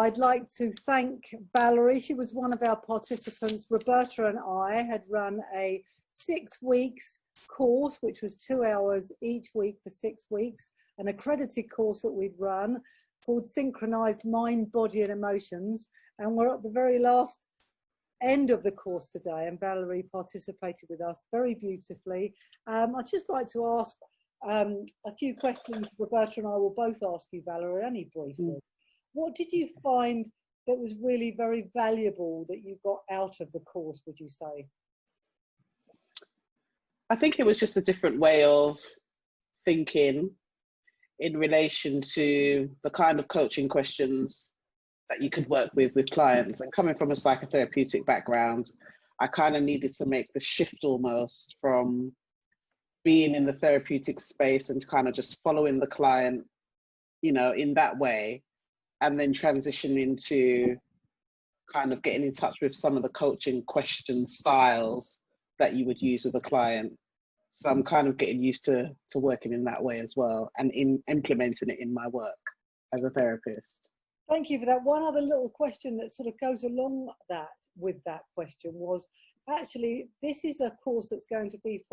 I'd like to thank Valerie. She was one of our participants. Roberta and I had run a 6 weeks course, which was 2 hours each week for 6 weeks, an accredited course that we'd run called Synchronise Mind, Body and Emotions. And we're at the very last end of the course today, and Valerie participated with us very beautifully. I'd just like to ask a few questions. Roberta and I will both ask you, Valerie, only briefly. What did you find that was really very valuable that you got out of the course, would you say? I think it was just a different way of thinking in relation to the kind of coaching questions that you could work with clients. And coming from a psychotherapeutic background, I kind of needed to make the shift almost from being in the therapeutic space and kind of just following the client, you know, in that way, and then transition into kind of getting in touch with some of the coaching question styles that you would use with a client. So I'm kind of getting used to working in that way as well, and in implementing it in my work as a therapist. Thank you for that. One other little question that sort of goes along that with that question was, actually, this is a course that's going to be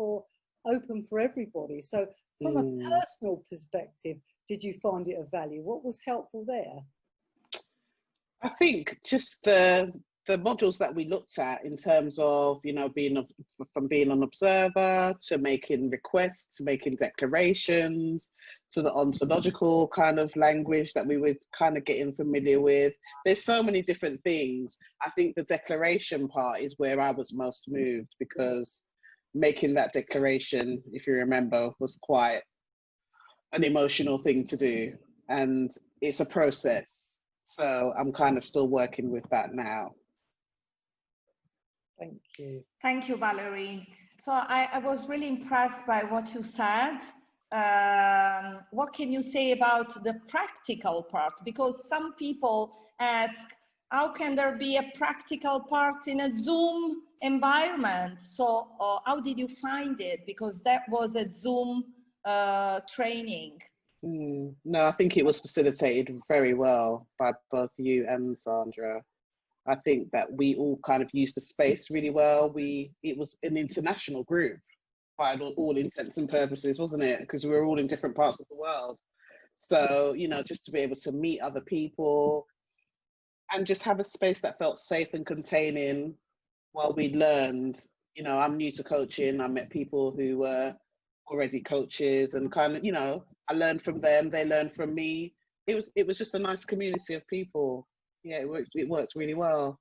open for everybody. So from a personal perspective, did you find it of value? What was helpful there? I think just the modules that we looked at in terms of, you know, from being an observer to making requests, to making declarations, to the ontological kind of language that we were kind of getting familiar with. There's so many different things. I think the declaration part is where I was most moved, because making that declaration, if you remember, was quite an emotional thing to do, and it's a process. So I'm kind of still working with that now. Thank you. Thank you, Valerie. So I was really impressed by what you said. What can you say about the practical part? Because some people ask, how can there be a practical part in a Zoom environment? So how did you find it? Because that was a Zoom training. No, I think it was facilitated very well by both you and Sandra. I think that we all kind of used the space really well. It was an international group by all intents and purposes, wasn't it? Because we were all in different parts of the world. So, you know, just to be able to meet other people and just have a space that felt safe and containing while we learned. You know, I'm new to coaching. I met people who were already coaches, and kind of, you know, I learned from them, they learned from me. It was just a nice community of people. Yeah, it worked really well.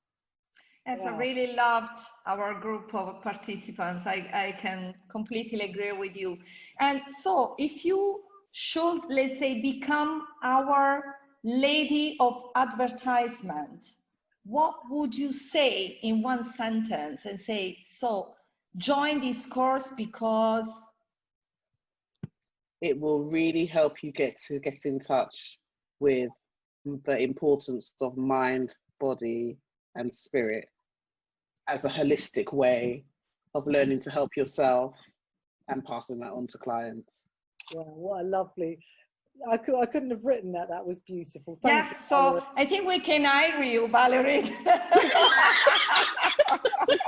Yes, I really loved our group of participants. I can completely agree with you. And so if you should, let's say, become our lady of advertisement, what would you say in one sentence and say, so join this course because it will really help you get in touch with the importance of mind, body, and spirit as a holistic way of learning to help yourself and passing that on to clients. Wow, what a lovely. I couldn't have written that. That was beautiful. Thank you, so Valerie. I think we can hire you, Valerie.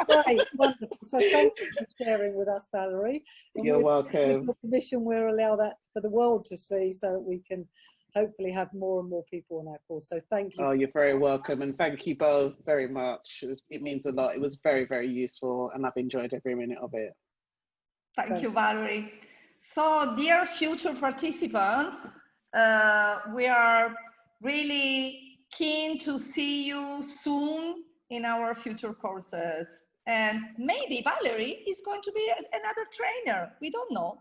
Great, wonderful. So thank you for sharing with us, Valerie. And you're welcome. With your permission, we'll allow that for the world to see, so that we can hopefully have more and more people on our course. So thank you. Oh, you're very welcome, and thank you both very much. It means a lot. It was very, very useful, and I've enjoyed every minute of it. Thank you, Valerie. So, dear future participants, we are really keen to see you soon in our future courses. And maybe Valerie is going to be another trainer. We don't know.